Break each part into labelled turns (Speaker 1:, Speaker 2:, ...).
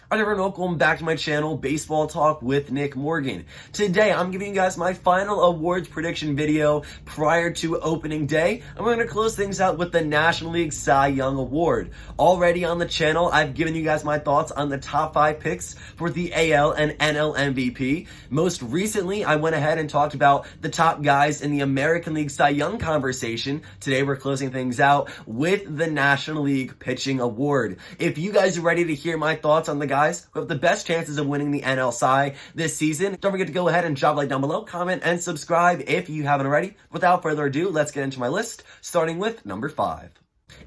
Speaker 1: Alright everyone, welcome back to my channel, Baseball Talk with Nick Morgan. Today, I'm giving you guys my final awards prediction video prior to opening day, and we're going to close things out with the National League Cy Young Award. Already on the channel, I've given you guys my thoughts on the top 5 picks for the AL and NL MVP. Most recently, I went ahead and talked about the top guys in the American League Cy Young conversation. Today, we're closing things out with the National League Pitching Award. If you guys are ready to hear my thoughts on the guys who have the best chances of winning the NL Cy this season, don't forget to go ahead and drop a like down below, comment, and subscribe if you haven't already. Without further ado, let's get into my list, starting with number 5.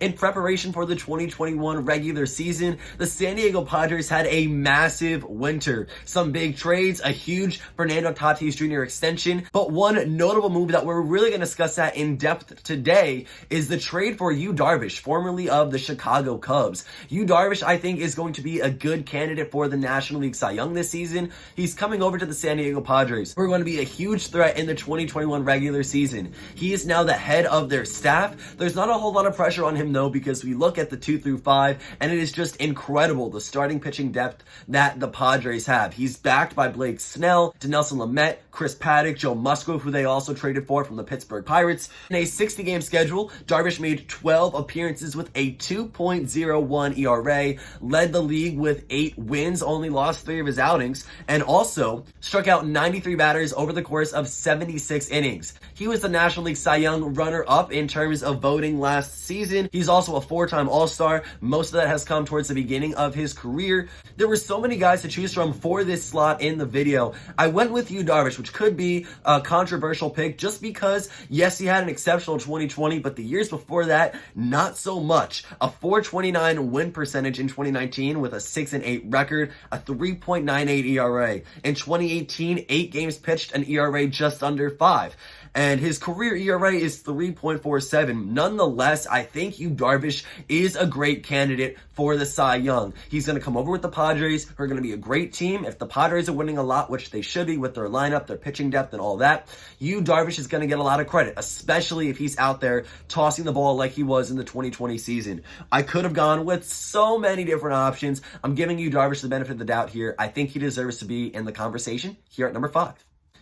Speaker 1: In preparation for the 2021 regular season, the San Diego Padres had a massive winter. Some big trades, a huge Fernando Tatis Jr. extension, but one notable move that we're really going to discuss that in depth today is the trade for Yu Darvish, formerly of the Chicago Cubs. Yu Darvish, I think, is going to be a good candidate for the National League Cy Young this season. He's coming over to the San Diego Padres, who are going to be a huge threat in the 2021 regular season. He is now the head of their staff. There's not a whole lot of pressure on him though, because we look at the 2 through 5 and it is just incredible the starting pitching depth that the Padres have. He's backed by Blake Snell, Dinelson Lamet, Chris Paddock, Joe Musgrove, who they also traded for from the Pittsburgh Pirates. In a 60-game schedule, Darvish made 12 appearances with a 2.01 ERA, led the league with 8 wins, only lost 3 of his outings, and also struck out 93 batters over the course of 76 innings. He was the National League Cy Young runner-up in terms of voting last season. He's also a 4-time All-Star. Most of that has come towards the beginning of his career. There were so many guys to choose from for this slot in the video. I went with Yu Darvish, which could be a controversial pick just because, yes, he had an exceptional 2020, but the years before that, not so much. A 429 win percentage in 2019 with a 6-8 record, a 3.98 ERA. In 2018, 8 games pitched, an ERA just under 5. And his career ERA is 3.47. Nonetheless, I think Yu Darvish is a great candidate for the Cy Young. He's going to come over with the Padres, who are going to be a great team. If the Padres are winning a lot, which they should be with their lineup, their pitching depth, and all that, Yu Darvish is going to get a lot of credit, especially if he's out there tossing the ball like he was in the 2020 season. I could have gone with so many different options. I'm giving Yu Darvish the benefit of the doubt here. I think he deserves to be in the conversation here at number 5.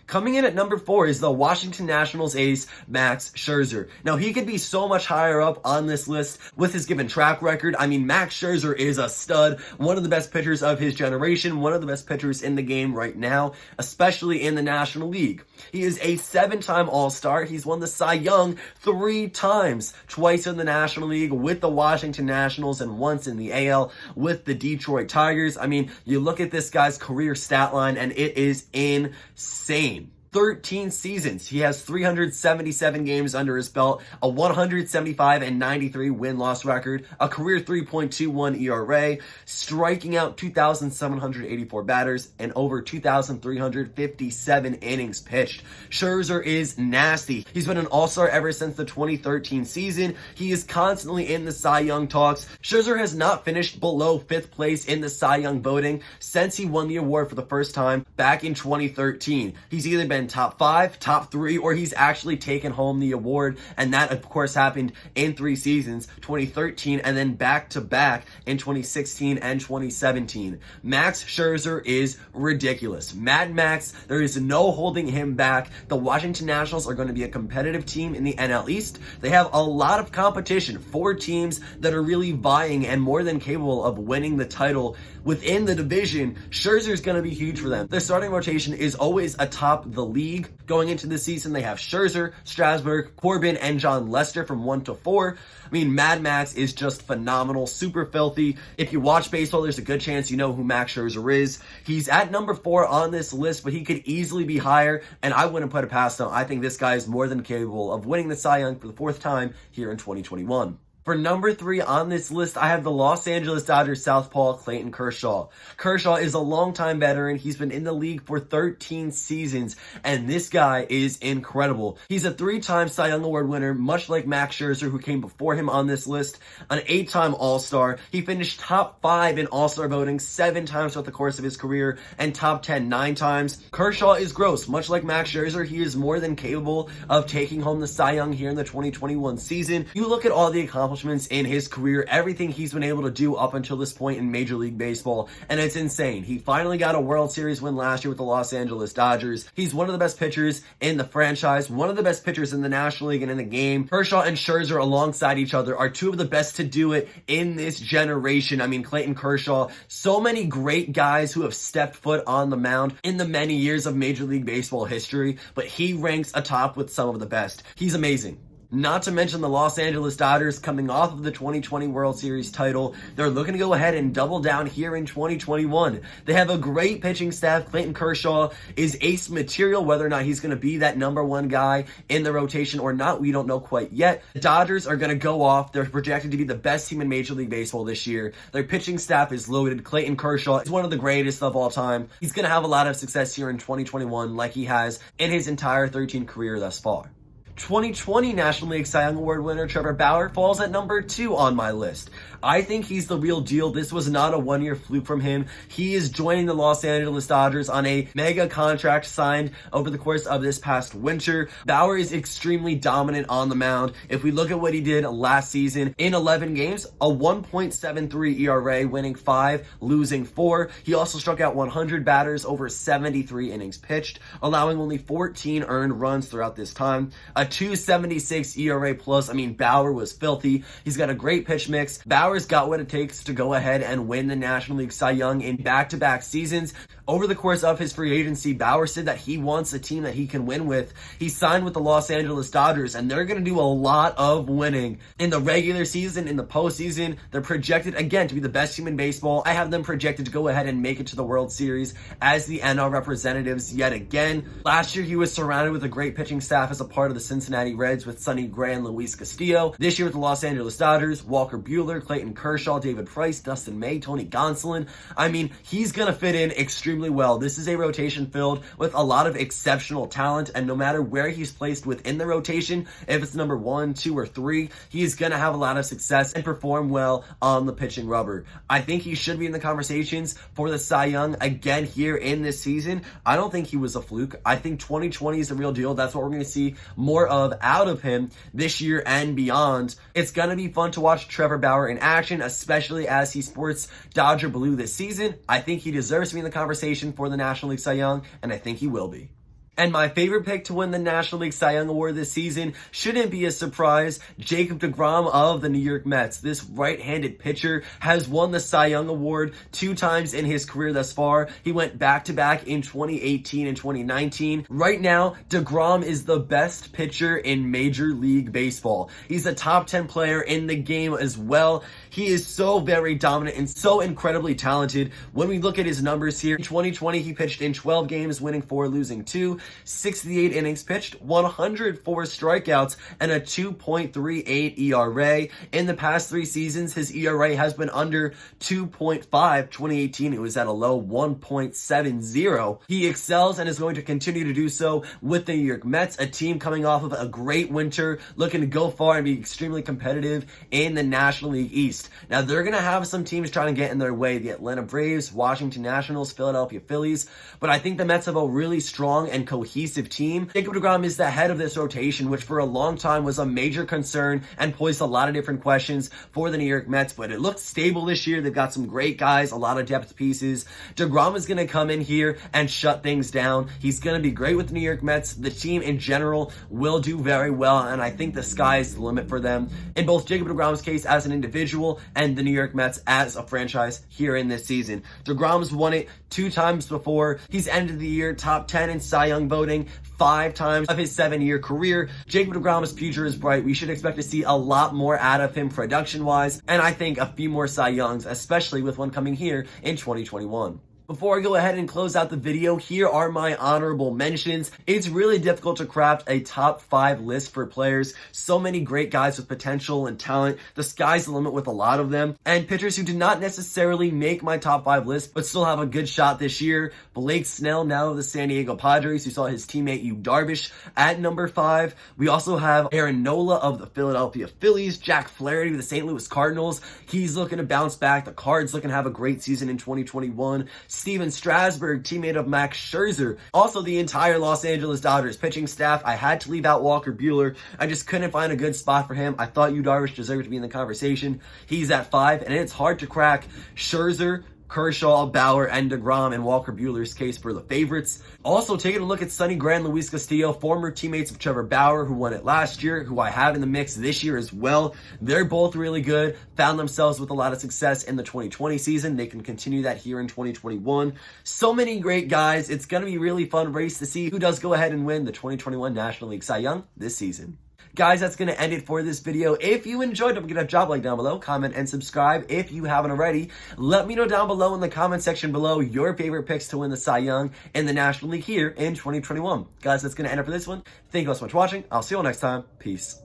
Speaker 1: Coming in at number 4 is the Washington Nationals ace, Max Scherzer. Now, he could be so much higher up on this list with his given track record. I mean, Max Scherzer is a stud, one of the best pitchers of his generation, one of the best pitchers in the game right now, especially in the National League. He is a 7-time All-Star. He's won the Cy Young 3 times, twice in the National League with the Washington Nationals and once in the AL with the Detroit Tigers. I mean, you look at this guy's career stat line and it is insane. 13 seasons. He has 377 games under his belt, a 175-93 win-loss record, a career 3.21 ERA, striking out 2,784 batters, and over 2,357 innings pitched. Scherzer is nasty. He's been an All-Star ever since the 2013 season. He is constantly in the Cy Young talks. Scherzer has not finished below 5th place in the Cy Young voting since he won the award for the first time back in 2013. He's either been top 5, top 3, or he's actually taken home the award, and that of course happened in 3 seasons, 2013 and then back-to-back in 2016 and 2017. Max Scherzer is ridiculous. Mad Max, there is no holding him back. The Washington Nationals are going to be a competitive team in the NL East. They have a lot of competition, 4 teams that are really vying and more than capable of winning the title within the division. Scherzer is going to be huge for them. Their starting rotation is always atop the league. Going into the season, they have Scherzer, Strasburg, Corbin, and John Lester from 1 to 4. I mean, Mad Max is just phenomenal, super filthy. If you watch baseball, there's a good chance you know who Max Scherzer is. He's at number 4 on this list, but he could easily be higher, and I wouldn't put it past him. I think this guy is more than capable of winning the Cy Young for the 4th time here in 2021. For number 3 on this list, I have the Los Angeles Dodgers southpaw Clayton Kershaw. Kershaw is a longtime veteran. He's been in the league for 13 seasons, and this guy is incredible. He's a 3-time Cy Young Award winner, much like Max Scherzer, who came before him on this list, an 8-time All-Star. He finished top 5 in All-Star voting 7 times throughout the course of his career, and top 10 9 times. Kershaw is gross. Much like Max Scherzer, he is more than capable of taking home the Cy Young here in the 2021 season. You look at all the accomplishments accomplishments in his career, everything he's been able to do up until this point in Major League Baseball, and it's insane. He finally got a World Series win last year with the Los Angeles Dodgers. He's one of the best pitchers in the franchise, one of the best pitchers in the National League and in the game. Kershaw and Scherzer alongside each other are two of the best to do it in this generation. I mean, Clayton Kershaw, so many great guys who have stepped foot on the mound in the many years of Major League Baseball history, but he ranks atop with some of the best. He's amazing. Not to mention the Los Angeles Dodgers coming off of the 2020 World Series title. They're looking to go ahead and double down here in 2021. They have a great pitching staff. Clayton Kershaw is ace material. Whether or not he's going to be that number one guy in the rotation or not, we don't know quite yet. The Dodgers are going to go off. They're projected to be the best team in Major League Baseball this year. Their pitching staff is loaded. Clayton Kershaw is one of the greatest of all time. He's going to have a lot of success here in 2021 like he has in his entire 13 career thus far. 2020 National League Cy Young Award winner Trevor Bauer falls at number 2 on my list. I think he's the real deal. This was not a one-year fluke from him. He is joining the Los Angeles Dodgers on a mega contract signed over the course of this past winter. Bauer is extremely dominant on the mound. If we look at what he did last season, in 11 games, a 1.73 ERA, winning 5, losing 4. He also struck out 100 batters over 73 innings pitched, allowing only 14 earned runs throughout this time. A 2.76 ERA plus. I mean, Bauer was filthy. He's got a great pitch mix. Bauer's got what it takes to go ahead and win the National League Cy Young in back-to-back seasons. Over the course of his free agency, Bauer said that he wants a team that he can win with. He signed with the Los Angeles Dodgers, and they're going to do a lot of winning. In the regular season, in the postseason, they're projected, again, to be the best team in baseball. I have them projected to go ahead and make it to the World Series as the NL representatives yet again. Last year, he was surrounded with a great pitching staff as a part of the Cincinnati Reds with Sonny Gray and Luis Castillo. This year with the Los Angeles Dodgers, Walker Buehler, Clayton Kershaw, David Price, Dustin May, Tony Gonsolin. I mean, he's going to fit in extremely well. This is a rotation filled with a lot of exceptional talent, and no matter where he's placed within the rotation, if it's number 1, 2, or 3, he's going to have a lot of success and perform well on the pitching rubber. I think he should be in the conversations for the Cy Young again here in this season. I don't think he was a fluke. I think 2020 is the real deal. That's what we're going to see more of out of him this year and beyond. It's going to be fun to watch Trevor Bauer in action, especially as he sports Dodger blue this season. I think he deserves to be in the conversation for the National League Cy Young, and I think he will be. And my favorite pick to win the National League Cy Young Award this season shouldn't be a surprise. Jacob deGrom of the New York Mets. This right-handed pitcher has won the Cy Young Award 2 times in his career thus far. He went back-to-back in 2018 and 2019. Right now, deGrom is the best pitcher in Major League Baseball. He's a top 10 player in the game as well. He is so very dominant and so incredibly talented. When we look at his numbers here, in 2020, he pitched in 12 games, winning 4, losing 2. 68 innings pitched, 104 strikeouts, and a 2.38 ERA. In the past 3 seasons, his ERA has been under 2.5. 2018, it was at a low 1.70. He excels and is going to continue to do so with the New York Mets, a team coming off of a great winter, looking to go far and be extremely competitive in the National League East. Now, they're going to have some teams trying to get in their way, the Atlanta Braves, Washington Nationals, Philadelphia Phillies, but I think the Mets have a really strong and cohesive team. Jacob deGrom is the head of this rotation, which for a long time was a major concern and posed a lot of different questions for the New York Mets, but it looks stable this year. They've got some great guys, a lot of depth pieces. deGrom is going to come in here and shut things down. He's going to be great with the New York Mets. The team in general will do very well, and I think the sky is the limit for them in both Jacob deGrom's case as an individual and the New York Mets as a franchise here in this season. deGrom's won it 2 times before. He's ended the year top 10 in Cy Young voting 5 times of his 7-year career. Jacob deGrom's future is bright. We should expect to see a lot more out of him production-wise, and I think a few more Cy Youngs, especially with one coming here in 2021. Before I go ahead and close out the video, here are my honorable mentions. It's really difficult to craft a top 5 list for players. So many great guys with potential and talent. The sky's the limit with a lot of them. And pitchers who did not necessarily make my top 5 list, but still have a good shot this year. Blake Snell, now of the San Diego Padres, who saw his teammate Darvish at number 5. We also have Aaron Nola of the Philadelphia Phillies. Jack Flaherty of the St. Louis Cardinals. He's looking to bounce back. The Cards looking to have a great season in 2021. Steven Strasburg, teammate of Max Scherzer. Also, the entire Los Angeles Dodgers pitching staff. I had to leave out Walker Buehler. I just couldn't find a good spot for him. I thought Yu Darvish deserved to be in the conversation. He's at 5, and it's hard to crack Scherzer, Kershaw, Bauer, and deGrom in Walker Buehler's case for the favorites. Also, taking a look at Sonny Gray and Luis Castillo, former teammates of Trevor Bauer, who won it last year, who I have in the mix this year as well. They're both really good, found themselves with a lot of success in the 2020 season. They can continue that here in 2021. So many great guys. It's going to be a really fun race to see who does go ahead and win the 2021 National League Cy Young this season. Guys, that's going to end it for this video. If you enjoyed, don't forget to drop a like down below, comment, and subscribe if you haven't already. Let me know down below in the comment section below your favorite picks to win the Cy Young in the National League here in 2021. Guys, that's going to end it for this one. Thank you all so much for watching. I'll see you all next time. Peace.